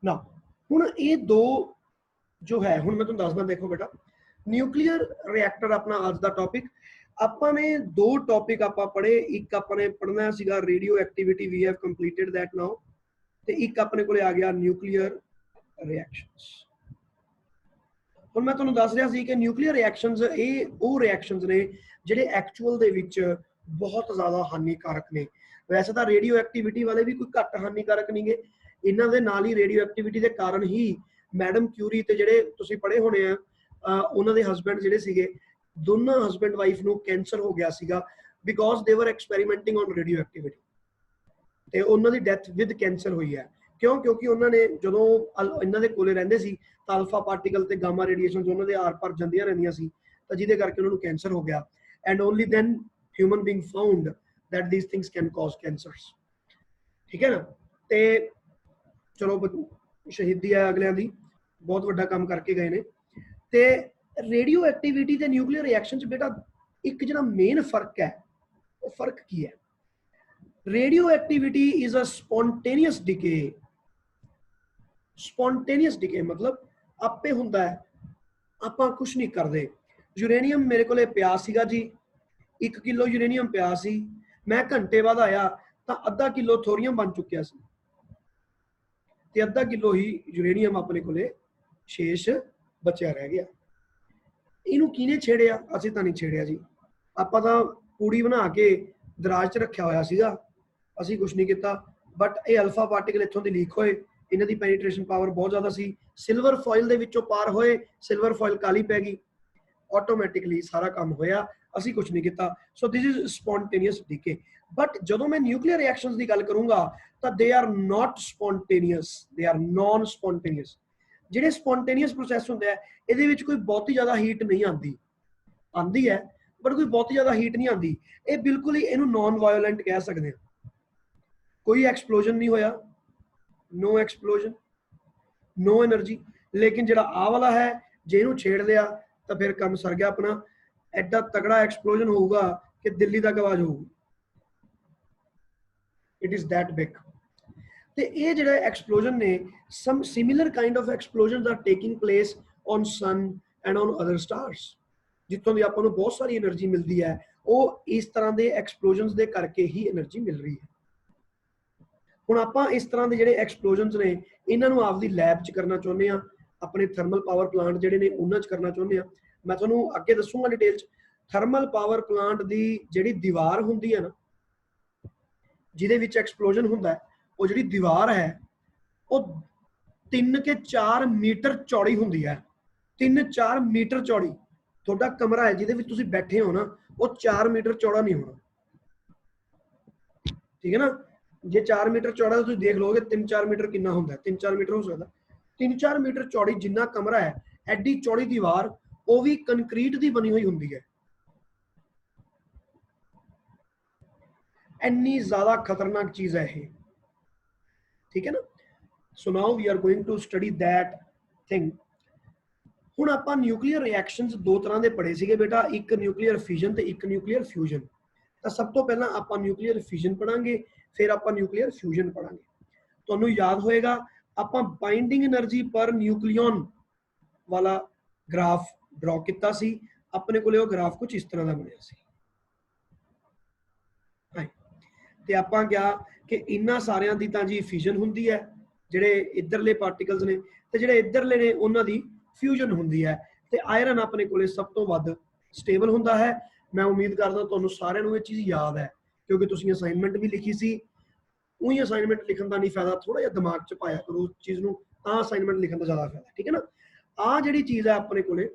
ना हुण ये दो जो है, हुण मैं तुहानूं दसदा, देखो बेटा, न्यूक्लीयर रिएक्टर अपना अज दा टॉपिक, ਆਪਾਂ ਨੇ दो टॉपिक ਆਪਾਂ पढ़े, एक आपने पढ़ना सीगा radioactivity, we have completed that now, ते एक अपने कोले आ गया न्यूक्लीयर रिएक्शंस। हुण मैं तुहानूं दस रहा सी कि न्यूक्लीयर रिएक्शंस ये वो रिएक्शंस ने जिहड़े एक्चुअल दे विच बहुत ज़्यादा हानिकारक ने। वैसे तो रेडियो एक्टिविटी वाले भी कोई घट हानिकारक नहीं गे, इन्हां दे नाल ही रेडियो एक्टिविटी के कारण ही मैडम क्यूरी ते जिहड़े तुसीं पढ़े होने आ, उन्हां दे हसबैंड जिहड़े सीगे, दोनों हसबैंड वाइफ नूं कैंसर हो गया सीगा because they were experimenting on radioactivity, ते उन्हां दी डेथ विद कैंसर हुई है। क्यों? क्योंकि उन्होंने जो इन्हां दे कोले रहिंदे सी तां अल्फा पार्टिकल ते गामा रेडिएशन उन्हां दे आर पार जांदियां रहिंदियां सी, तां जिहदे करके उन्हां नूं कैंसर हो गया। And only then human being found that these things can cause cancers. ठीक है ना? ते चलो शहीदी है अगलियां दी, बहुत वड्डा काम करके गए ने। ते रेडियो एक्टिविटी ते न्यूक्लीयर रिएक्शन च बेटा एक जिहड़ा मेन फर्क है, वो फर्क की है? Radio activity is a spontaneous decay. Spontaneous decay मतलब आपे हुंदा है, आपां कुछ नहीं करते। यूरेनियम मेरे कोले पिया सीगा जी, 1 किलो यूरेनियम पिया सी, मैं घंटे बाद आया तो अद्धा किलो थोरियम बन चुकिया सी, ते अद्धा किलो ही यूरेनियम अपने कोले शेष बचिया रह गया। इनू किने छेड़िया? असीं तां नहीं छेड़िया जी, आपां तां पूड़ी बना के दराज च रखिया होया सीगा, असीं कुछ नहीं किया। बट ये अल्फा पार्टिकल इत्थों दी लीक होए, इन्हां दी पेनीट्रेशन पावर बहुत ज़्यादा सी, सिल्वर फॉइल दे विचों पार होए, सिल्वर फॉइल काली पै गई, ऑटोमैटिकली सारा काम होया, असीं कुछ नहीं किया। So this is spontaneous decay. But जदों मैं न्यूक्लीयर रिएक्शंस की गल करूंगा तो they are not spontaneous, they are non spontaneous. जिहड़े स्पॉन्टेनियस प्रोसैस होंदे आ, इहदे विच कोई बहुती ज़्यादा हीट नहीं आती, आती है बट कोई बहुती ज़्यादा हीट नहीं आती। ये बिल्कुल ही इहनूं नॉन वायोलेंट कह सकते हैं। कोई एक्सप्लोजन नहीं होया, नो एक्सप्लोजन, नो एनर्जी। लेकिन जिहड़ा आ वाला है, जे इहनूं छेड़ लिया तो फिर काम सर गया अपना। एडा तगड़ा एक्सप्लोजन होगा कि दिल्ली तक आवाज होगी। It is that big. ते ये जिहड़ा एक्सप्लोजन ने, some similar kind of explosion are taking place on sun and on other stars, जितों दी आपां नूं बहुत सारी एनर्जी मिलती है, वो इस तरह के एक्सप्लोजन के करके ही एनर्जी मिल रही है। हुण आपां इस तरह के जिहड़े एक्सप्लोजन ने, इन्हां नूं आपदी लैब च करना चाहुंदे आ, अपने थर्मल पावर प्लांट जिहड़े ने उन्हां च करना चाहुंदे आ। मैं तुहानूं अगे दसूंगा डिटेल च। थर्मल पावर प्लांट की जिहड़ी दीवार हुंदी है ना, जिहदे विच एक्सप्लोजन हुंदा है, वो जिहड़ी दीवार है वो 3 के 4 मीटर चौड़ी हुंदी है। 3-4 मीटर चौड़ी। तुहाडा कमरा है जिहदे विच तुसीं बैठे हो ना, वो 4 मीटर चौड़ा नहीं होना। ठीक है ना? जे 4 मीटर चौड़ा तो देख लोगे 3-4 मीटर कितना होंदा है, 3-4 मीटर हो सकता। 3-4 मीटर चौड़ी जिन्ना कमरा है, एडी चौड़ी दीवार, वो भी कंक्रीट की बनी हुई होंदी है। इन्नी ज्यादा खतरनाक चीज है ये। ठीक है ना? So now we are going to study that thing. हुण आपां न्यूक्लीयर रिएक्शंस दो तरह के पढ़े सीगे बेटा, एक न्यूक्लीयर फिजन ते एक न्यूक्लीयर फ्यूजन। तो सब तो पहला आपां न्यूक्लीयर फिजन पढ़ांगे, फिर आपां न्यूक्लीयर फ्यूजन पढ़ांगे। तुहानूं याद होएगा आपां बाइंडिंग एनर्जी पर न्यूक्लियन वाला ग्राफ ड्रॉ किया सी। अपने कोले वो ग्राफ कुछ इस तरह का बनिया सी। ते आपां क्या कि इन्हां सारियां दी तां जी फिजन हुंदी है, जिहड़े इधरले पार्टिकल्स ने, ते जिहड़े इधरले ने उन्हां दी फ्यूजन हुंदी है। ते आयरन अपने कोले सब तो वध स्टेबल हुंदा है। मैं उम्मीद करदा तुहानूं सारिआं नूं ये चीज़ याद है, क्योंकि तुसीं असाइनमेंट भी लिखी सी। उही असाइनमेंट लिखण दा नहीं फायदा, थोड़ा जिहा दिमाग च पाया करो उस चीज़ नूं, तां असाइनमेंट लिखण दा ज़्यादा फायदा। ठीक है ना? आ जिहड़ी चीज़ है अपने कोले।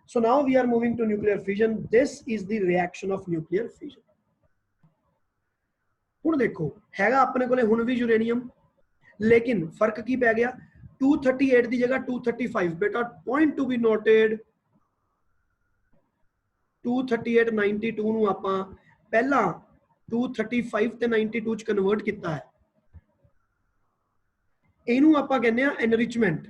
So now we are moving to nuclear fission. This is the reaction of nuclear fission. हुण देखो हैगा अपने कोले हुण भी यूरेनियम, लेकिन फर्क की पै गया? 238 की जगह 235। बेटा पॉइंट टू बी नोटेड, 238 92 नूं आपां पहला 235 ते 92 च कन्वर्ट किया है। इनू आपां कहने आ एनरिचमेंट।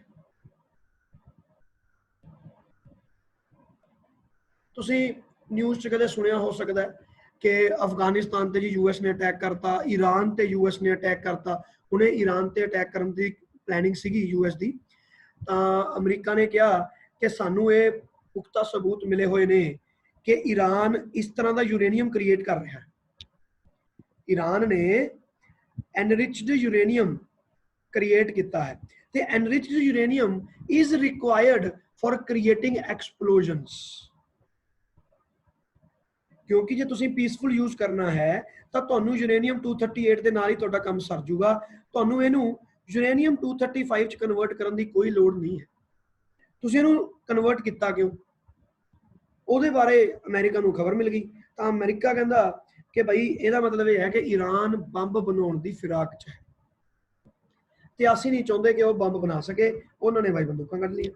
तुसीं न्यूज़ च कदे सुनिया हो सकता है कि अफगानिस्तान ते जी यूएस ने अटैक करता, ईरान ते यूएस ने अटैक करता। उन्हें ईरान ते अटैक करने की ਪਲੈਨਿੰਗ ਸੀਗੀ ਯੂਐਸ ਦੀ, ਤਾਂ ਅਮਰੀਕਾ ਨੇ ਕਿਹਾ ਕਿ ਸਾਨੂੰ ਇਹ ਪੁਖਤਾ ਸਬੂਤ ਮਿਲੇ ਹੋਏ ਨੇ ਕਿ ਈਰਾਨ ਇਸ ਤਰ੍ਹਾਂ ਦਾ ਯੂਰੇਨੀਅਮ ਕ੍ਰੀਏਟ ਕਰ ਰਿਹਾ ਹੈ। ਈਰਾਨ ਨੇ ਐਨਰਿਚਡ ਯੂਰੇਨੀਅਮ ਕ੍ਰੀਏਟ ਕੀਤਾ ਹੈ ਤੇ enriched uranium is required for creating explosions. ਕਿਉਂਕਿ ਜੇ ਤੁਸੀਂ ਪੀਸਫੁਲ ਯੂਜ਼ ਕਰਨਾ ਹੈ ਤਾਂ ਤੁਹਾਨੂੰ ਯੂਰੇਨੀਅਮ 238 ਦੇ ਨਾਲ ਹੀ ਤੁਹਾਡਾ ਕੰਮ ਸਰ ਜੂਗਾ, ਤੁਹਾਨੂੰ ਇਹਨੂੰ ਯੂਰੇਨੀਅਮ 235 ਚ ਕਨਵਰਟ ਕਰਨ ਦੀ ਕੋਈ ਲੋੜ ਨਹੀਂ ਹੈ। ਤੁਸੀਂ ਇਹਨੂੰ ਕਨਵਰਟ ਕੀਤਾ ਕਿਉਂ? ਉਹਦੇ ਬਾਰੇ ਅਮਰੀਕਾ ਨੂੰ ਖਬਰ ਮਿਲ ਗਈ, ਤਾਂ ਅਮਰੀਕਾ ਕਹਿੰਦਾ ਕਿ ਭਾਈ ਇਹਦਾ ਮਤਲਬ ਇਹ ਹੈ ਕਿ ਈਰਾਨ ਬੰਬ ਬਣਾਉਣ ਦੀ ਫਿਰਾਕ 'ਚ ਹੈ ਤੇ ਅਸੀਂ ਨਹੀਂ ਚਾਹੁੰਦੇ ਕਿ ਉਹ ਬੰਬ ਬਣਾ ਸਕੇ, ਉਹਨਾਂ ਨੇ ਭਾਈ ਬੰਦੂਕਾਂ ਕੱਢ ਲਈਆਂ।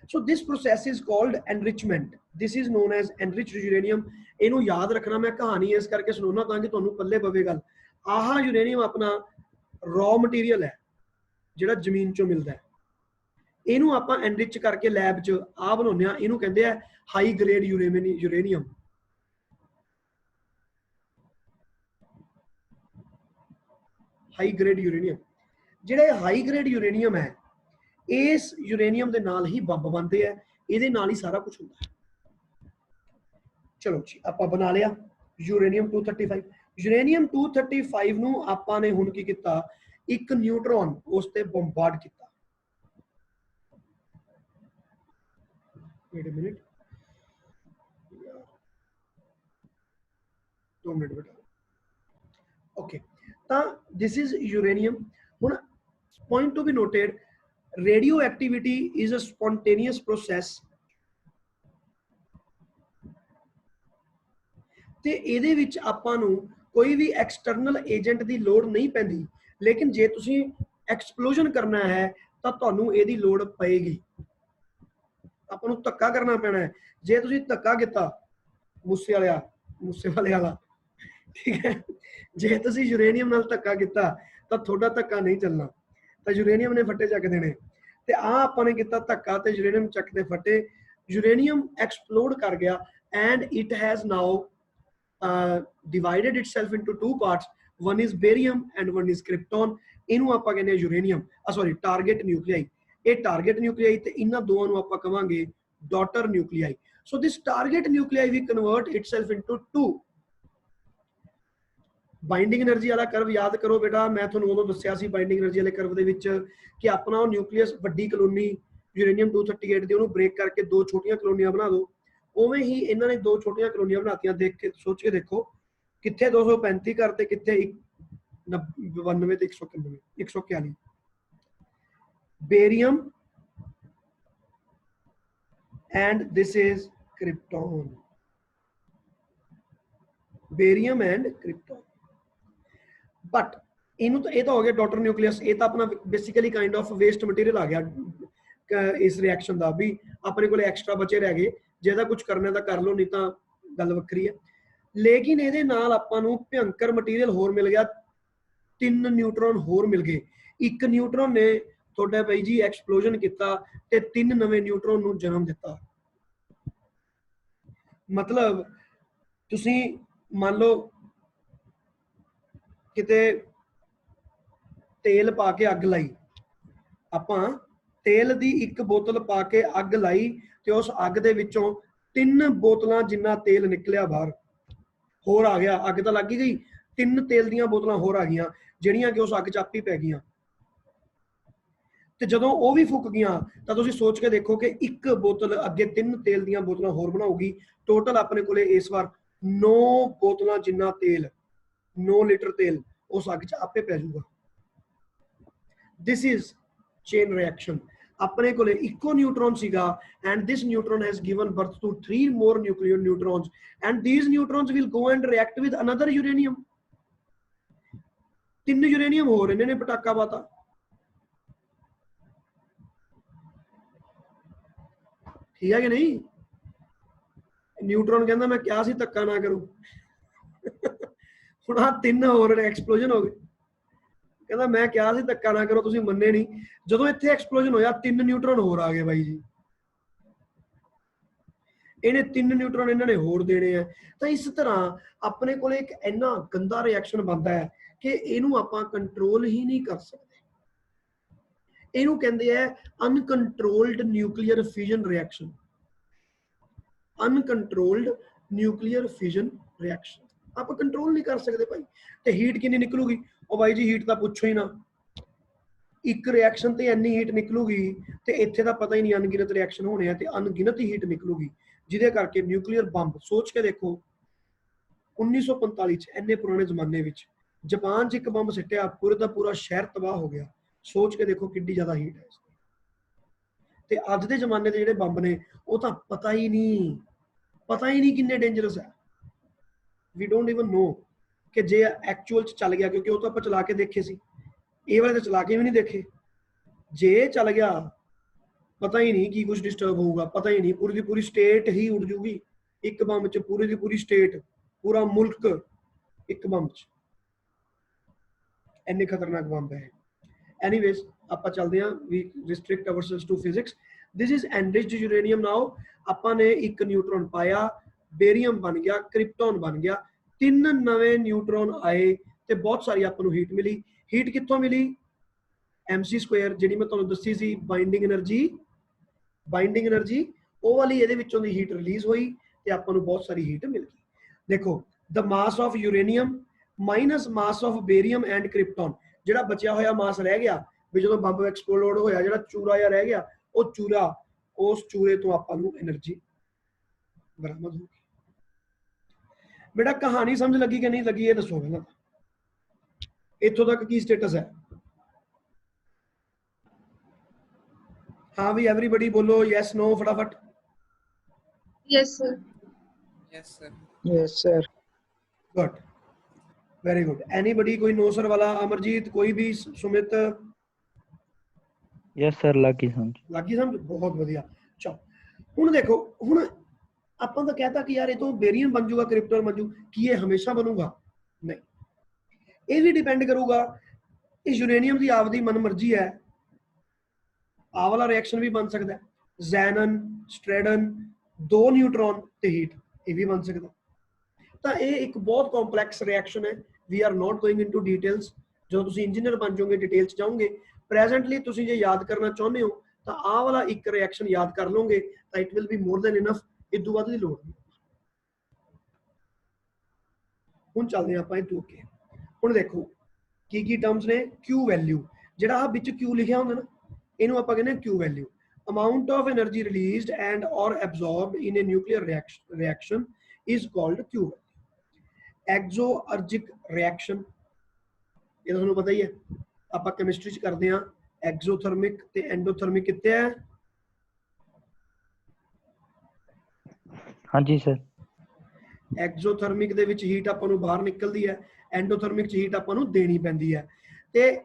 So this process is called enrichment. This is known as enriched uranium. ਇਹਨੂੰ ਯਾਦ ਰੱਖਣਾ, ਮੈਂ ਕਹਾਣੀ ਇਸ ਕਰਕੇ ਸੁਣਾਉਣਾ ਤਾਂ ਕਿ ਤੁਹਾਨੂੰ ਪੱਲੇ ਪਵੇ ਗੱਲ। ਆਹ ਯੂਰੇਨੀਅਮ ਆਪਣਾ ਰॉ ਮਟੀਰੀਅਲ ਹੈ ਜਿਹੜਾ ਜ਼ਮੀਨ ਚੋਂ ਮਿਲਦਾ ਹੈ, ਇਹਨੂੰ ਆਪਾਂ ਐਨਰਿਚ ਕਰਕੇ ਲੈਬ 'ਚ ਆ ਬਣਾਉਂਦੇ ਆ, ਇਹਨੂੰ ਕਹਿੰਦੇ ਆ high grade uranium. High grade uranium, ਜਿਹੜੇ ਹਾਈ ਗ੍ਰੇਡ ਯੂਰੇਨੀਅਮ ਹੈ, ਇਸ ਯੂਰੇਨੀਅਮ ਦੇ ਨਾਲ ਹੀ ਬੰਬ ਬਣਦੇ ਆ, ਇਹਦੇ ਨਾਲ ਹੀ ਸਾਰਾ ਕੁਝ ਹੁੰਦਾ ਹੈ। ਚਲੋ ਜੀ, ਆਪਾਂ ਬਣਾ ਲਿਆ ਯੂਰੇਨੀਅਮ 235। ਯੂਰੇਨੀਅਮ 235 ਨੂੰ ਆਪਾਂ ਨੇ ਹੁਣ ਕੀ ਕੀਤਾ, ਇੱਕ ਨਿਊਟਰੋਨ ਉਸ ਤੇ ਬੰਬਾਰਡ ਕੀਤਾ। ਵੇਟ ਅ ਮਿੰਟ, 2 ਮਿੰਟ ਬੇਟਾ। ਓਕੇ, ਤਾਂ ਦਿਸ ਇਜ਼ ਯੂਰੇਨੀਅਮ। ਹੁਣ point to be noted, radioactivity is a spontaneous process ਤੇ ਇਹਦੇ ਵਿੱਚ ਆਪਾਂ ਨੂੰ ਕੋਈ ਵੀ ਐਕਸਟਰਨਲ ਏਜੰਟ ਦੀ ਲੋੜ ਨਹੀਂ ਪੈਂਦੀ, ਲੇਕਿਨ ਜੇ ਤੁਸੀਂ ਐਕਸਪਲੋਜ਼ਨ ਕਰਨਾ ਹੈ ਤਾਂ ਤੁਹਾਨੂੰ ਇਹਦੀ ਲੋੜ ਪਏਗੀ, ਆਪਾਂ ਨੂੰ ਧੱਕਾ ਕਰਨਾ ਪੈਣਾ ਹੈ। ਜੇ ਤੁਸੀਂ ਧੱਕਾ ਕੀਤਾ ਮੂਸੇ ਵਾਲਾ ਠੀਕ ਹੈ, ਜੇ ਤੁਸੀਂ ਯੂਰੇਨੀਅਮ ਨਾਲ ਧੱਕਾ ਕੀਤਾ ਤਾਂ ਤੁਹਾਡਾ ਧੱਕਾ ਨਹੀਂ ਚੱਲਣਾ, ਤਾਂ ਯੂਰੇਨੀਅਮ ਨੇ ਫੱਟੇ ਚੱਕ ਦੇਣੇ। ਤੇ ਆ ਆਪਾਂ ਨੇ ਕੀਤਾ ਧੱਕਾ ਤੇ ਯੂਰੇਨੀਅਮ ਚੱਕਦੇ ਫੱਟੇ, ਯੂਰੇਨੀਅਮ ਐਕਸਪਲੋਡ ਕਰ ਗਿਆ and it has now divided itself into 2 parts, one is barium and one is krypton। ਇਹਨੂੰ ਆਪਾਂ ਕਹਿੰਦੇ ਆ ਯੂਰੇਨੀਅਮ ਟਾਰਗੇਟ ਨਿਊਕਲੀਆਈ। ਇਹ ਟਾਰਗੇਟ ਨਿਊਕਲੀਆਈ ਤੇ ਇਹਨਾਂ ਦੋਵਾਂ ਨੂੰ ਆਪਾਂ ਕਵਾਂਗੇ daughter nuclei. So this target nuclei ਵੀ convert itself into 2। Binding energy ਵਾਲਾ ਕਰਵ ਯਾਦ ਕਰੋ ਬੇਟਾ, ਮੈਂ ਤੁਹਾਨੂੰ ਉਦੋਂ ਦੱਸਿਆ ਸੀ ਬਾਈਂਡਿੰਗ એનર્ਜੀ ਵਾਲੇ ਕਰਵ ਦੇ ਵਿੱਚ ਕਿ ਆਪਣਾ ਉਹ ਨਿਊਕਲੀਅਸ ਵੱਡੀ ਕਲੋਨੀ ਯੂਰੇਨੀਅਮ 238 ਦੀ ਉਹਨੂੰ ਬ੍ਰੇਕ ਕਰਕੇ 2 ਛੋਟੀਆਂ ਕਲੋਨੀਆਂ ਬਣਾ ਦਿਓ। ਉਵੇਂ ਹੀ ਇਹਨਾਂ ਨੇ 2 ਛੋਟੀਆਂ ਕਲੋਨੀਆਂ ਬਣਾਤੀਆਂ। ਦੇਖ ਕੇ ਸੋਚ ਕੇ ਦੇਖੋ, ਕਿੱਥੇ 235 ਕਰਤੇ, ਕਿੱਥੇ 92 ਤੇ 141। ਬੇਰੀਅਮ and this is krypton, barium and krypton। but ਇਹਨੂੰ ਤਾਂ ਇਹ ਤਾਂ ਹੋ ਗਿਆ ਡਾਟਰ ਨਿਊਕਲੀਅਸ, ਇਹ ਤਾਂ ਆਪਣਾ basically kind of waste material ਆ ਗਿਆ ਇਸ ਰਿਐਕਸ਼ਨ ਦਾ, ਵੀ ਆਪਣੇ ਕੋਲੇ ਐਕਸਟਰਾ ਬਚੇ ਰਹਿ ਗਏ, ਜੇ ਇਹਦਾ ਕੁਝ ਕਰਨਾ ਤਾਂ ਕਰ ਲਓ, ਨਹੀਂ ਤਾਂ ਗੱਲ ਵੱਖਰੀ ਹੈ। ਲੇਕਿਨ ਇਹਦੇ ਨਾਲ ਆਪਾਂ ਨੂੰ ਭਿਅੰਕਰ ਮਟੀਰੀਅਲ ਹੋਰ ਮਿਲ ਗਿਆ, 3 ਨਿਊਟਰੋਨ ਹੋਰ ਮਿਲ ਗਏ। ਇੱਕ ਨਿਊਟਰੋਨ ਨੇ ਤੁਹਾਡਾ ਬਾਈ ਜੀ ਐਕਸਪਲੋਜ਼ਨ ਕੀਤਾ ਤੇ 3 ਨਵੇਂ ਨਿਊਟਰੋਨ ਨੂੰ ਜਨਮ ਦਿੱਤਾ। ਮਤਲਬ ਤੁਸੀਂ ਮੰਨ ਲਓ ਕਿਤੇ ਤੇਲ ਪਾ ਕੇ ਅੱਗ ਲਾਈ, ਆਪਾਂ ਤੇਲ ਦੀ ਇੱਕ ਬੋਤਲ ਪਾ ਕੇ ਅੱਗ ਲਾਈ ਤੇ ਉਸ ਅੱਗ ਦੇ ਵਿੱਚੋਂ 3 ਬੋਤਲਾਂ ਜਿੰਨਾ ਤੇਲ ਨਿਕਲਿਆ ਬਾਹਰ ਹੋਰ ਆ ਗਿਆ। ਅੱਗ ਤਾਂ ਲੱਗ ਹੀ ਗਈ, 3 ਤੇਲ ਦੀਆਂ ਬੋਤਲਾਂ ਹੋਰ ਆ ਗਈਆਂ ਜਿਹੜੀਆਂ ਕਿ ਉਸ ਅੱਗ 'ਚ ਆਪੀ ਪੈ ਗਈਆਂ। ਤੇ ਜਦੋਂ ਉਹ ਵੀ ਫੁੱਕ ਗਈਆਂ ਤਾਂ ਤੁਸੀਂ ਸੋਚ ਕੇ ਦੇਖੋ ਕਿ ਇੱਕ ਬੋਤਲ ਅੱਗੇ 3 ਤੇਲ ਦੀਆਂ ਬੋਤਲਾਂ ਹੋਰ ਬਣਾਉਗੀ। ਟੋਟਲ ਆਪਣੇ ਕੋਲੇ ਇਸ ਵਾਰ 9 ਬੋਤਲਾਂ ਜਿੰਨਾ ਤੇਲ, 9 ਲੀਟਰ ਤੇਲ ਉਸ ਅੱਗ 'ਚ ਆਪੇ ਪੈ ਜਾਊਗਾ। This is chain reaction. ਆਪਣੇ ਕੋਲੇ ਇੱਕੋ ਨਿਊਟਰੋਨ ਸੀਗਾ and this neutron has given birth to 3 more nuclear neutrons and these neutrons will go and react with another uranium। 3 uranium ਹੋਰ ਇਹਨਾਂ ਨੇ ਪਟਾਕਾ ਪਾਤਾ। ਠੀਕ ਹੈ ਕਿ ਨਹੀਂ? ਨਿਊਟਰੋਨ ਕਹਿੰਦਾ ਮੈਂ ਕਿਹਾ ਸੀ ਧੱਕਾ ਨਾ ਕਰੋ। ਹੁਣ ਆ 3 ਹੋਰ ਐਕਸਪਲੋਜ਼ਨ ਹੋ ਗਏ, ਕਹਿੰਦਾ ਮੈਂ ਕਿਹਾ ਸੀ ਧੱਕਾ ਨਾ ਕਰੋ, ਤੁਸੀਂ ਮੰਨੇ ਨਹੀਂ। ਜਦੋਂ ਇੱਥੇ ਐਕਸਪਲੋਜ਼ਨ ਹੋਇਆ 3 ਨਿਊਟਰੋਨ ਹੋਰ ਆ ਗਏ ਬਾਈ ਜੀ, ਇਹਨੇ 3 ਨਿਊਟਰੋਨ ਇਹਨਾਂ ਨੇ ਹੋਰ ਦੇਣੇ ਆ। ਤਾਂ ਇਸ ਤਰ੍ਹਾਂ ਆਪਣੇ ਕੋਲੇ ਇੱਕ ਇੰਨਾ ਗੰਦਾ ਰਿਐਕਸ਼ਨ ਬਣਦਾ ਹੈ ਕਿ ਇਹਨੂੰ ਆਪਾਂ ਕੰਟਰੋਲ ਹੀ ਨਹੀਂ ਕਰ ਸਕਦੇ। ਇਹਨੂੰ ਕਹਿੰਦੇ ਆ uncontrolled nuclear ਫਿਜ਼ਨ reaction. Uncontrolled nuclear ਫਿਜ਼ਨ reaction ਆਪਾਂ ਕੰਟਰੋਲ ਨਹੀਂ ਕਰ ਸਕਦੇ ਭਾਈ। ਤੇ ਹੀਟ ਕਿੰਨੀ ਨਿਕਲੂਗੀ? ਉਹ ਬਾਈ ਜੀ ਹੀਟ ਤਾਂ ਪੁੱਛੋ ਹੀ ਨਾ, ਇੱਕ ਰਿਐਕਸ਼ਨ ਤੇ ਇੰਨੀ ਹੀਟ ਨਿਕਲੂਗੀ ਤੇ ਇੱਥੇ ਤਾਂ ਪਤਾ ਹੀ ਨਹੀਂ, ਅਣਗਿਣਤ ਰਿਐਕਸ਼ਨ ਹੋਣੇ ਆ ਤੇ ਅਣਗਿਣਤ ਹੀ ਹੀਟ ਨਿਕਲੂਗੀ, ਜਿਹਦੇ ਕਰਕੇ ਨਿਊਕਲੀਅਰ ਬੰਬ, ਸੋਚ ਕੇ ਦੇਖੋ 1945 ਚ ਇੰਨੇ ਪੁਰਾਣੇ ਜ਼ਮਾਨੇ ਵਿੱਚ ਜਾਪਾਨ 'ਚ ਇੱਕ ਬੰਬ ਸਿੱਟਿਆ, ਪੂਰੇ ਦਾ ਪੂਰਾ ਸ਼ਹਿਰ ਤਬਾਹ ਹੋ ਗਿਆ। ਸੋਚ ਕੇ ਦੇਖੋ ਕਿੰਨੀ ਜ਼ਿਆਦਾ ਹੀਟ ਹੈ। ਤੇ ਅੱਜ ਦੇ ਜ਼ਮਾਨੇ ਦੇ ਜਿਹੜੇ ਬੰਬ ਨੇ ਉਹ ਤਾਂ ਪਤਾ ਹੀ ਨਹੀਂ ਕਿੰਨੇ ਡੇਂਜਰਸ ਹੈ। ਵੀ ਡੋਂਟ ਇਵਨ ਨੋ ਕਿ ਜੇ ਐਕਚੁਅਲ ਚ ਚੱਲ ਗਿਆ, ਕਿਉਂਕਿ ਉਹ ਤਾਂ ਆਪਾਂ ਚਲਾ ਕੇ ਦੇਖੇ ਸੀ, ਇਹ ਵਾਲੇ ਤਾਂ ਚਲਾ ਕੇ ਵੀ ਨਹੀਂ ਦੇਖੇ। ਜੇ ਚੱਲ ਗਿਆ ਪਤਾ ਹੀ ਨਹੀਂ ਕੀ ਕੁਝ ਡਿਸਟਰਬ ਹੋਊਗਾ, ਪਤਾ ਹੀ ਨਹੀਂ, ਪੂਰੀ ਦੀ ਪੂਰੀ ਸਟੇਟ ਹੀ ਉੜ ਜੂਗੀ ਇੱਕ ਬੰਬ ਚ, ਪੂਰੀ ਦੀ ਪੂਰੀ ਸਟੇਟ, ਪੂਰਾ ਮੁਲਕ ਇੱਕ ਬੰਬ ਚ। ਇੰਨੇ ਖਤਰਨਾਕ ਬੰਬ ਹੈ। ਐਨੀਵੇਜ਼ ਆਪਾਂ ਚੱਲਦੇ ਹਾਂ, we restrict ourselves to physics. This is enriched uranium. Now ਆਪਾਂ ਨੇ ਇੱਕ ਨਿਊਟਰੋਨ ਪਾਇਆ, ਬੇਰੀਅਮ ਬਣ ਗਿਆ, ਕ੍ਰਿਪਟੋਨ ਬਣ ਗਿਆ, 3 ਨਵੇਂ ਨਿਊਟਰੋਨ ਆਏ ਤੇ ਬਹੁਤ ਸਾਰੀ ਆਪਾਂ ਨੂੰ ਹੀਟ ਮਿਲੀ। ਹੀਟ ਕਿੱਥੋਂ ਮਿਲੀ? mc², ਜਿਹੜੀ ਮੈਂ ਤੁਹਾਨੂੰ ਦੱਸੀ ਸੀ ਬਾਈਂਡਿੰਗ એનર્ਜੀ, ਉਹ ਵਾਲੀ ਇਹਦੇ ਵਿੱਚੋਂ ਦੀ ਹੀਟ ਰਿਲੀਜ਼ ਹੋਈ ਤੇ ਆਪਾਂ ਨੂੰ ਬਹੁਤ ਸਾਰੀ ਹੀਟ ਮਿਲ ਗਈ। ਦੇਖੋ the mass of uranium minus mass of barium and krypton, ਜਿਹੜਾ ਬਚਿਆ ਹੋਇਆ ਮਾਸ ਰਹਿ ਗਿਆ ਵੀ ਜਦੋਂ ਬੰਬ ਐਕਸਪਲੋਡ ਹੋਇਆ, ਜਿਹੜਾ ਚੂਰਾ ਜਿਹਾ ਰਹਿ ਗਿਆ, ਉਹ ਚੂਰਾ, ਉਸ ਚੂਰੇ ਤੋਂ ਆਪਾਂ ਨੂੰ એનર્ਜੀ ਬਰਾਮਦ ਹੋ ਗਈ। ਬੇਟਾ ਕਹਾਣੀ ਸਮਝ ਲੱਗੀ ਕਿ ਨਹੀਂ ਲੱਗੀ, ਇਹ ਦੱਸੋ ਪਹਿਲਾਂ। ਇੱਥੋਂ ਤੱਕ ਕੀ ਸਟੇਟਸ ਹੈ? हाँ भी एवरीबॉडी बोलो यस नो फटाफट। Yes sir. Yes sir. Yes sir. Good, very good. Anybody कोई नो सर वाला? अमरजीत, कोई भी? सुमित? Yes sir. ਲੱਗੀ ਸਮਝ। ਬਹੁਤ ਵਧੀਆ। ਚਲੋ ਹੁਣ ਦੇਖੋ, ਹੁਣ ਆਪਾਂ ਤਾਂ ਕਹਿਤਾ ਕਿ ਯਾਰ ਇਹ ਤੋਂ ਬੇਰੀਅਮ ਬਣ ਜਾਊਗਾ, ਕ੍ਰਿਪਟੋਨ ਬਣ ਜੂ, ਕੀ ਇਹ ਹਮੇਸ਼ਾ ਬਣੂਗਾ? ਨਹੀਂ, ਇਹ ਵੀ ਡਿਪੈਂਡ ਕਰੂਗਾ। ਇਸ ਯੂਰੇਨੀਅਮ ਦੀ ਆਪਦੀ ਮਨਮਰਜ਼ੀ ਹੈ, ਆਹ ਵਾਲਾ ਰਿਐਕਸ਼ਨ ਵੀ ਬਣ ਸਕਦਾ, ਜ਼ੈਨਨ ਸਟ੍ਰੈਡਨ, 2 ਨਿਊਟਰੋਨ ਤੇ ਹੀਟ, ਇਹ ਵੀ ਬਣ ਸਕਦਾ। ਤਾਂ ਇਹ ਇੱਕ ਬਹੁਤ ਕੰਪਲੈਕਸ ਰਿਐਕਸ਼ਨ ਹੈ। We are not going into details. ਜਦੋਂ ਤੁਸੀਂ ਇੰਜੀਨੀਅਰ ਬਣ ਜਾਓਗੇ ਡਿਟੇਲ ਚ ਜਾਓਗੇ। ਪ੍ਰੈਜ਼ੈਂਟਲੀ ਤੁਸੀਂ ਜੇ ਯਾਦ ਕਰਨਾ ਚਾਹੁੰਦੇ ਹੋ ਤਾਂ ਆਹ ਵਾਲਾ ਇੱਕ ਰਿਐਕਸ਼ਨ ਯਾਦ ਕਰ ਲਓਗੇ ਤਾਂ it will be more than enough. ਇਦੋਂ ਵੱਧ ਦੀ ਲੋੜ ਨਹੀਂ। ਹੁਣ ਚੱਲਦੇ ਆਪਾਂ ਇਹ ਤੋਂ ਅੱਗੇ। ਹੁਣ ਦੇਖੋ ਕੀ ਕੀ ਟਰਮਸ ਨੇ। ਕਿਊ ਵੈਲਿਊ, ਜਿਹੜਾ ਆ ਵਿੱਚ ਕਿਊ ਲਿਖਿਆ ਹੁੰਦਾ ਨਾ, ਇਹਨੂੰ ਆਪਾਂ ਕਹਿੰਦੇ ਕਿਊ value. amount of energy released and or absorbed in a nuclear reaction is called Q value। exergic reaction, ਇਹ ਤੁਹਾਨੂੰ ਪਤਾ ਹੀ ਹੈ, ਆਪਾਂ ਕੈਮਿਸਟਰੀ ਚ ਕਰਦੇ ਹਾਂ। ਐਗਜ਼ੋਥਰਮਿਕ ਤੇ ਐਂਡੋਥਰਮਿਕ ਕਿੱਥੇ ਹੈ? ਹਾਂਜੀ ਸਰ। ਐਗਜ਼ੋਥਰਮਿਕ ਦੇ ਵਿੱਚ ਹੀਟ ਆਪਾਂ ਨੂੰ ਬਾਹਰ ਨਿਕਲਦੀ ਹੈ, ਐਂਡੋਥਰਮਿਕ ਚ ਹੀਟ ਆਪਾਂ ਨੂੰ ਦੇਣੀ ਪੈਂਦੀ ਹੈ। ਤੇ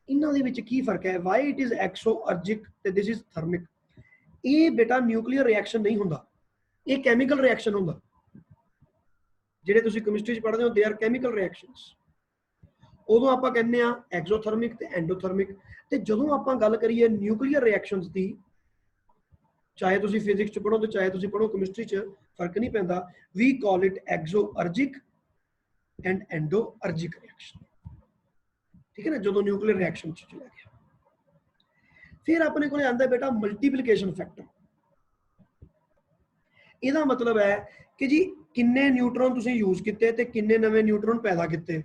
ਇਹਨਾਂ ਦੇ ਵਿੱਚ ਕੀ ਫਰਕ ਹੈ? ਵਾਈ ਇਟ ਇਜ਼ ਐਕਸੋਅਰਜਿਕ ਤੇ ਦਿਸ ਇਜ਼ ਥਰਮਿਕ। ਇਹ ਬੇਟਾ ਨਿਊਕਲੀਅਰ ਰਿਐਕਸ਼ਨ ਨਹੀਂ ਹੁੰਦਾ, ਇਹ ਕੈਮੀਕਲ ਰਿਐਕਸ਼ਨ ਹੁੰਦਾ। ਜਿਹੜੇ ਤੁਸੀਂ ਕੈਮਿਸਟਰੀ ਚ ਪੜ੍ਹਦੇ ਹੋ ਦੇ ਆਰ ਕੈਮੀਕਲ ਰਿਐਕਸ਼ਨਸ। ਉਦੋਂ ਆਪਾਂ ਕਹਿੰਦੇ ਆ ਐਗਜ਼ੋਥਰਮਿਕ ਤੇ ਐਂਡੋਥਰਮਿਕ। ਤੇ ਜਦੋਂ ਆਪਾਂ ਗੱਲ ਕਰੀਏ ਨਿਊਕਲੀਅਰ ਰਿਐਕਸ਼ਨਸ ਦੀ, ਚਾਹੇ ਤੁਸੀਂ ਫਿਜ਼ਿਕਸ ਚ ਪੜ੍ਹੋ ਤੇ ਚਾਹੇ ਤੁਸੀਂ ਪੜ੍ਹੋ ਕੈਮਿਸਟਰੀ ਚ, ਫਰਕ ਨਹੀਂ ਪੈਂਦਾ। ਵੀ ਕਾਲ ਇਟ ਐਗਜ਼ੋਅਰਜਿਕ ਐਂਡ ਐਂਡੋਅਰਜਿਕ ਰਿਐਕਸ਼ਨ। ਠੀਕ ਹੈ ਨਾ, ਜਦੋਂ ਨਿਊਕਲੀਅਰ ਰਿਐਕਸ਼ਨ ਚ ਚਲਾ ਗਿਆ। ਫਿਰ ਆਪਣੇ ਕੋਲੇ ਆਂਦਾ ਬੇਟਾ ਮਲਟੀਪਲੀਕੇਸ਼ਨ ਫੈਕਟਰ। ਇਹਦਾ ਮਤਲਬ ਹੈ ਕਿ ਜੀ ਕਿੰਨੇ ਨਿਊਟਰੋਨ ਤੁਸੀਂ ਯੂਜ਼ ਕੀਤੇ ਤੇ ਕਿੰਨੇ ਨਵੇਂ ਨਿਊਟਰੋਨ ਪੈਦਾ ਕੀਤੇ।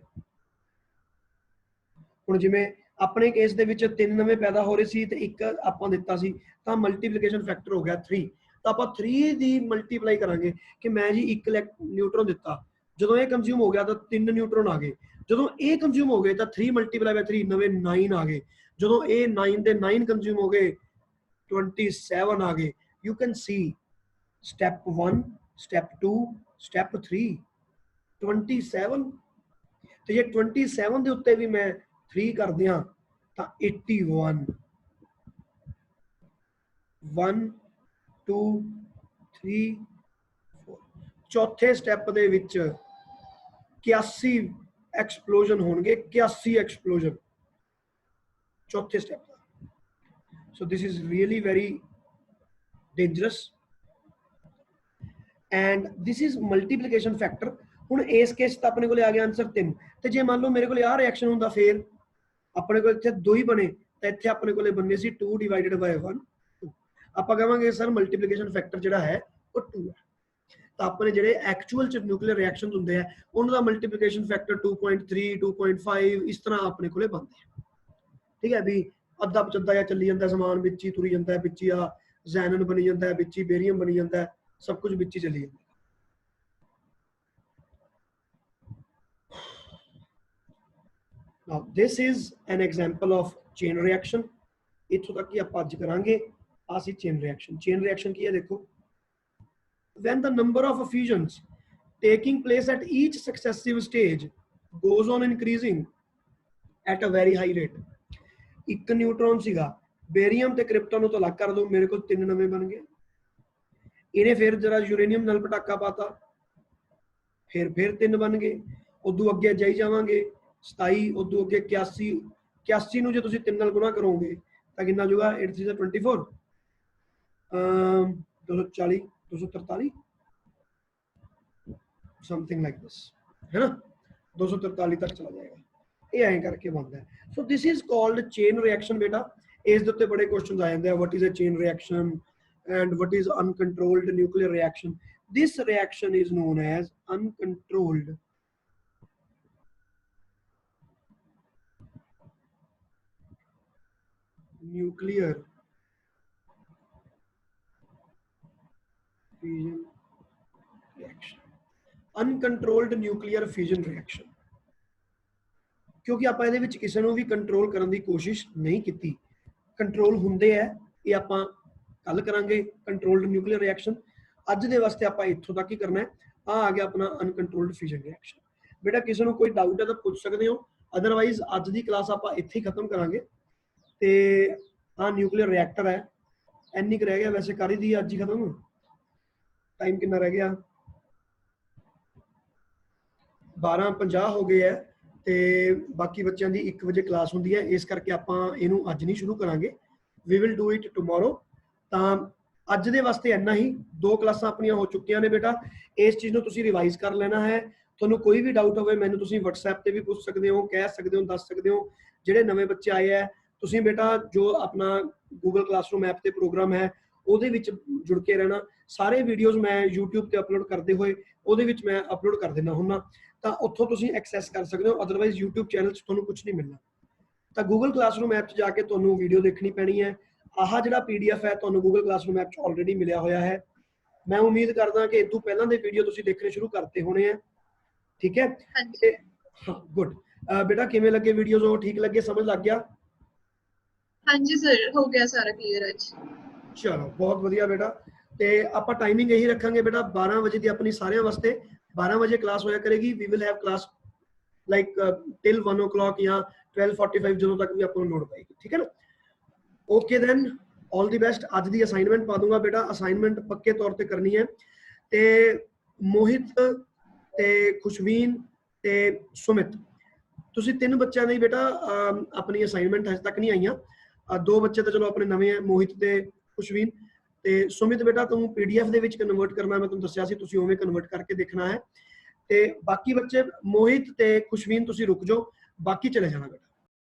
ਹੁਣ ਜਿਵੇਂ ਆਪਣੇ ਕੇਸ ਦੇ ਵਿੱਚ 3 ਨਵੇਂ ਪੈਦਾ ਹੋ ਰਹੇ ਸੀ ਤੇ 1 ਆਪਾਂ ਦਿੱਤਾ ਸੀ, ਤਾਂ ਮਲਟੀਪਲੀਕੇਸ਼ਨ ਫੈਕਟਰ ਹੋ ਗਿਆ 3। ਤਾਂ ਆਪਾਂ 3 ਦੀ ਮਲਟੀਪਲਾਈ ਕਰਾਂਗੇ ਕਿ ਮੈਂ ਜੀ 1 ਨਿਊਟਰੋਨ ਦਿੱਤਾ, ਜਦੋਂ ਇਹ ਕੰਜ਼ਿਊਮ ਹੋ ਗਿਆ ਤਾਂ 3 ਨਿਊਟਰੋਨ ਆ ਗਏ। ਜਦੋਂ ਇਹ ਕੰਜ਼ਿਊਮ ਹੋ ਗਏ ਤਾਂ 3 ਮਲਟੀਪਲਾਈ ਬਾਈ 3 ਨਵੇਂ 9 ਆ ਗਏ। ਜਦੋਂ ਇਹ 9 ਦੇ 9 ਕੰਜ਼ਿਊਮ ਹੋ ਗਏ 27 ਆ ਗਏ। You can see step 1, step 2, step 3, 27। ਤੇ ਜੇ 27 ਦੇ ਉੱਤੇ ਵੀ ਮੈਂ 3 ਕਰਦੇ ਹਾਂ ਤਾਂ 81। 1 2 3 4 ਚੌਥੇ ਸਟੈਪ ਦੇ ਵਿੱਚ 81 ਐਕਸਪਲੋਜਨ ਹੋਣਗੇ। 81 ਐਕਸਪਲੋਜਨ ਚੌਥੇ step the. So this is really very dangerous and this is multiplication factor. ਹੁਣ ਇਸ ਕੇਸ ਤਾਂ ਆਪਣੇ ਕੋਲ ਆ ਗਿਆ ਆਨਸਰ 3। ਤੇ ਜੇ ਮੰਨ ਲਓ ਮੇਰੇ ਕੋਲ ਆਹ ਰਿਐਕਸ਼ਨ ਹੁੰਦਾ, ਫਿਰ ਆਪਣੇ ਕੋਲ ਇੱਥੇ 2 ਹੀ ਬਣੇ ਤਾਂ ਇੱਥੇ ਆਪਣੇ ਕੋਲੇ ਬੰਨੇ ਸੀ 2 ਡਿਵਾਈਡਡ ਬਾਈ 1 2। ਆਪਾਂ ਕਹਾਂਗੇ ਸਰ ਮਲਟੀਪਲੀਕੇਸ਼ਨ ਫੈਕਟਰ ਜਿਹੜਾ ਹੈ ਉਹ 2 ਹੈ। ਤਾਂ ਆਪਣੇ ਜਿਹੜੇ ਐਕਚੁਅਲ ਚ ਨਿਊਕਲੀਅਰ ਰਿਐਕਸ਼ਨਸ ਹੁੰਦੇ ਆ ਉਹਨਾਂ ਦਾ ਮਲਟੀਪਲੀਕੇਸ਼ਨ ਫੈਕਟਰ 2.3 2.5 ਇਸ ਤਰ੍ਹਾਂ ਆਪਣੇ ਕੋਲੇ ਬਣਦੇ ਆ। ਠੀਕ ਹੈ ਵੀ ਅੱਧਾ ਪਚੱਧਾ ਜਾਂ ਚੱਲੀ ਜਾਂਦਾ ਸਮਾਨ ਵਿੱਚ ਹੀ ਤੁਰੀ ਜਾਂਦਾ, ਵਿੱਚ ਹੀ ਆ ਜ਼ੈਨਨ ਬਣੀ ਜਾਂਦਾ, ਵਿੱਚ ਹੀ ਬੇਰੀਅਮ ਬਣੀ ਜਾਂਦਾ, ਸਭ ਕੁਝ ਵਿੱਚ ਹੀ ਚੱਲੀ ਜਾਂਦਾ। Now this is an example of chain reaction। ਇੱਥੋਂ ਤੱਕ ਹੀ ਆਪਾਂ ਅੱਜ ਕਰਾਂਗੇ। ਆ ਸੀ chain reaction। chain reaction ਕੀ ਹੈ ਦੇਖੋ, when the number of fusions taking place at each successive stage goes on increasing at a very high rate। ਇੱਕ ਨਿਊਟਰੋਨ ਸੀਗਾ, ਬੇਰੀਅਮ ਤੇ ਕ੍ਰਿਪਟਨ ਨੂੰ ਤਾਂ ਅਲੱਗ ਕਰ ਦੋ, ਮੇਰੇ ਕੋਲ 3 ਨਵੇਂ ਬਣ ਗਏ। ਇਹਨੇ ਫਿਰ ਜਰਾ ਯੂਰੇਨੀਅਮ ਨਾਲ ਪਟਾਕਾ ਪਾਤਾ, ਫਿਰ 3 ਬਣ ਗਏ। ਉਦੋਂ ਅੱਗੇ ਜਾਈ ਜਾਵਾਂਗੇ 27, ਉਦੋਂ ਅੱਗੇ 81 ਨੂੰ ਜੇ ਤੁਸੀਂ 3 ਨਾਲ ਗੁਣਾ ਕਰੋਗੇ ਤਾਂ ਕਿੰਨਾ ਜੂਗਾ 8 3 24 240 243 ਸਮਥਿੰਗ ਲਾਈਕ ਦਿਸ ਹੈ ਨਾ, 243 ਤੱਕ ਚਲਾ ਜਾਏਗਾ। ਇਹ ਐਂ ਕਰਕੇ ਬਣਦਾ ਹੈ। So this is called chain reaction. ਬੇਟਾ ਇਸ ਦੇ ਉੱਤੇ ਬੜੇ ਕੁਐਸਚਨਸ ਆ ਜਾਂਦੇ ਆ, what is a chain reaction and what is uncontrolled nuclear reaction। this reaction is known as uncontrolled nuclear fission reaction। uncontrolled nuclear fission reaction ਕਿਉਂਕਿ ਆਪਾਂ ਇਹਦੇ ਵਿੱਚ ਕਿਸੇ ਨੂੰ ਵੀ ਕੰਟਰੋਲ ਕਰਨ ਦੀ ਕੋਸ਼ਿਸ਼ ਨਹੀਂ ਕੀਤੀ। ਕੰਟਰੋਲ ਹੁੰਦੇ ਆ, ਇਹ ਆਪਾਂ ਕੱਲ ਕਰਾਂਗੇ ਕੰਟਰੋਲਡ ਨਿਊਕਲੀਅਰ ਰਿਐਕਸ਼ਨ। ਅੱਜ ਦੇ ਵਾਸਤੇ ਆਪਾਂ ਇੱਥੋਂ ਤੱਕ ਹੀ ਕਰਨਾ ਹੈ। ਆ ਗਿਆ ਆਪਣਾ ਅਨਕੰਟਰੋਲਡ ਫਿਜ਼ਨ ਰਿਐਕਸ਼ਨ। ਬੇਟਾ ਕਿਸੇ ਨੂੰ ਕੋਈ ਡਾਊਟ ਹੈ ਤਾਂ ਪੁੱਛ ਸਕਦੇ ਹੋ, ਅਦਰਵਾਈਜ਼ ਅੱਜ ਦੀ ਕਲਾਸ ਆਪਾਂ ਇੱਥੇ ਹੀ ਖਤਮ ਕਰਾਂਗੇ। ਤੇ ਆ ਨਿਊਕਲੀਅਰ ਰਿਐਕਟਰ ਹੈ, ਇੰਨੀ ਕੁ ਰਹਿ ਗਿਆ, ਵੈਸੇ ਕਰ ਹੀ ਦੀ ਅੱਜ ਹੀ ਖਤਮ। ਟਾਈਮ ਕਿੰਨਾ ਰਹਿ ਗਿਆ, 12:50 ਹੋ ਗਏ ਹੈ ਤੇ ਬਾਕੀ ਬੱਚਿਆਂ ਦੀ 1 ਵਜੇ ਕਲਾਸ ਹੁੰਦੀ ਹੈ, ਇਸ ਕਰਕੇ ਆਪਾਂ ਇਹਨੂੰ ਅੱਜ ਨਹੀਂ ਸ਼ੁਰੂ ਕਰਾਂਗੇ। We will do it tomorrow. ਤਾਂ ਅੱਜ ਦੇ ਵਾਸਤੇ ਇੰਨਾ ਹੀ। 2 ਕਲਾਸਾਂ ਆਪਣੀਆਂ ਹੋ ਚੁੱਕੀਆਂ ਨੇ ਬੇਟਾ। ਇਸ ਚੀਜ਼ ਨੂੰ ਤੁਸੀਂ ਰਿਵਾਈਜ਼ ਕਰ ਲੈਣਾ ਹੈ। ਤੁਹਾਨੂੰ ਕੋਈ ਵੀ ਡਾਊਟ ਹੋਵੇ ਮੈਨੂੰ ਤੁਸੀਂ WhatsApp ਤੇ ਵੀ ਪੁੱਛ ਸਕਦੇ ਹੋ, ਕਹਿ ਸਕਦੇ ਹੋ, ਦੱਸ ਸਕਦੇ ਹੋ। ਜਿਹੜੇ ਨਵੇਂ ਬੱਚੇ ਆਏ ਹੈ ਤੁਸੀਂ ਬੇਟਾ ਜੋ ਆਪਣਾ Google ਕਲਾਸਰੂਮ ਐਪ ਤੇ ਪ੍ਰੋਗਰਾਮ ਹੈ ਉਹਦੇ ਵਿੱਚ ਜੁੜ ਕੇ ਰਹਿਣਾ। ਸਾਰੇ ਵੀਡੀਓਜ਼ ਮੈਂ YouTube ਤੇ ਅਪਲੋਡ ਕਰਦੇ ਹੋਏ ਉਹਦੇ ਵਿੱਚ ਮੈਂ ਅਪਲੋਡ ਕਰ ਦਿੰਦਾ ਹੁੰਦਾ, ਤਾਂ ਉੱਥੋਂ ਤੁਸੀਂ ਐਕਸੈਸ ਕਰ ਸਕਦੇ ਹੋ। ਅਦਰਵਾਈਜ਼ YouTube ਚੈਨਲ 'ਚ ਤੁਹਾਨੂੰ ਕੁਝ ਨਹੀਂ ਮਿਲਣਾ। ਤਾਂ Google ਕਲਾਸਰੂਮ ਐਪ 'ਚ ਜਾ ਕੇ ਤੁਹਾਨੂੰ ਵੀਡੀਓ ਦੇਖਣੀ ਪੈਣੀ ਹੈ। ਆਹ ਜਿਹੜਾ PDF ਹੈ ਤੁਹਾਨੂੰ Google ਕਲਾਸਰੂਮ ਐਪ 'ਚ ਆਲਰੇਡੀ ਮਿਲਿਆ ਹੋਇਆ ਹੈ। ਮੈਂ ਉਮੀਦ ਕਰਦਾ ਕਿ ਇਸ ਤੋਂ ਪਹਿਲਾਂ ਦੇ ਵੀਡੀਓ ਤੁਸੀਂ ਦੇਖਣੇ ਸ਼ੁਰੂ ਕਰਤੇ ਹੋਣੇ ਆ। ਠੀਕ ਹੈ, ਹਾਂ ਗੁੱਡ। ਬੇਟਾ ਕਿਵੇਂ ਲੱਗੇ ਵੀਡੀਓਜ਼? ਉਹ ਠੀਕ ਲੱਗੇ, ਸਮਝ ਲੱਗ ਗਿਆ? ਹਾਂਜੀ ਸਰ, ਹੋ ਗਿਆ ਸਾਰਾ ਕਲੀਅਰ ਅੱਜ। ਚਲੋ ਬਹੁਤ ਵਧੀਆ ਬੇਟਾ। ਤੇ ਆਪਾਂ ਟਾਈਮਿੰਗ ਇਹੀ ਰੱਖਾਂਗੇ ਬੇਟਾ, 12 ਵਜੇ ਦੀ ਆਪਣੀ ਸਾਰਿਆਂ ਵਾਸਤੇ 12 ਵਜੇ ਕਲਾਸ ਹੋਇਆ ਕਰੇਗੀ। We will have class like till 1 o'clock ਜਾਂ 12:45 ਜਦੋਂ ਤੱਕ ਵੀ ਆਪਾਂ ਨੂੰ ਲੋੜ ਪਏਗੀ। ਠੀਕ ਹੈ ਨਾ? ਓਕੇ ਦੈਨ, ਆਲ ਦੀ ਬੈਸਟ। ਅੱਜ ਦੀ ਅਸਾਈਨਮੈਂਟ ਪਾ ਦੂੰਗਾ ਬੇਟਾ, ਅਸਾਈਨਮੈਂਟ ਪੱਕੇ ਤੌਰ ਤੇ ਕਰਨੀ ਹੈ। ਤੇ ਮੋਹਿਤ ਤੇ ਖੁਸ਼ਵੀਨ ਤੇ ਸੁਮਿਤ, ਤੁਸੀਂ 3 ਬੱਚਿਆਂ ਦੀ ਬੇਟਾ ਆਪਣੀ ਅਸਾਈਨਮੈਂਟ ਹਜੇ ਤੱਕ ਨਹੀਂ ਆਈਆਂ। 2 ਬੱਚੇ ਤਾਂ ਚਲੋ ਆਪਣੇ ਨਵੇਂ ਆ, ਮੋਹਿਤ ਤੇ ਖੁਸ਼ਵੀਨ। ਤੇ ਸੁਮਿਤ ਬੇਟਾ ਤੂੰ PDF ਦੇ ਵਿੱਚ ਕਨਵਰਟ ਕਰਨਾ, ਮੈਂ ਤੁਹਾਨੂੰ ਦੱਸਿਆ ਸੀ, ਤੁਸੀਂ ਉਵੇਂ ਕਨਵਰਟ ਕਰਕੇ ਦੇਖਣਾ ਹੈ। ਤੇ ਬਾਕੀ ਬੱਚੇ ਮੋਹਿਤ ਤੇ ਖੁਸ਼ਵੀਨ ਤੁਸੀਂ ਰੁਕ ਜਾਓ, ਬਾਕੀ ਚਲੇ ਜਾਣਾ ਬੇਟਾ।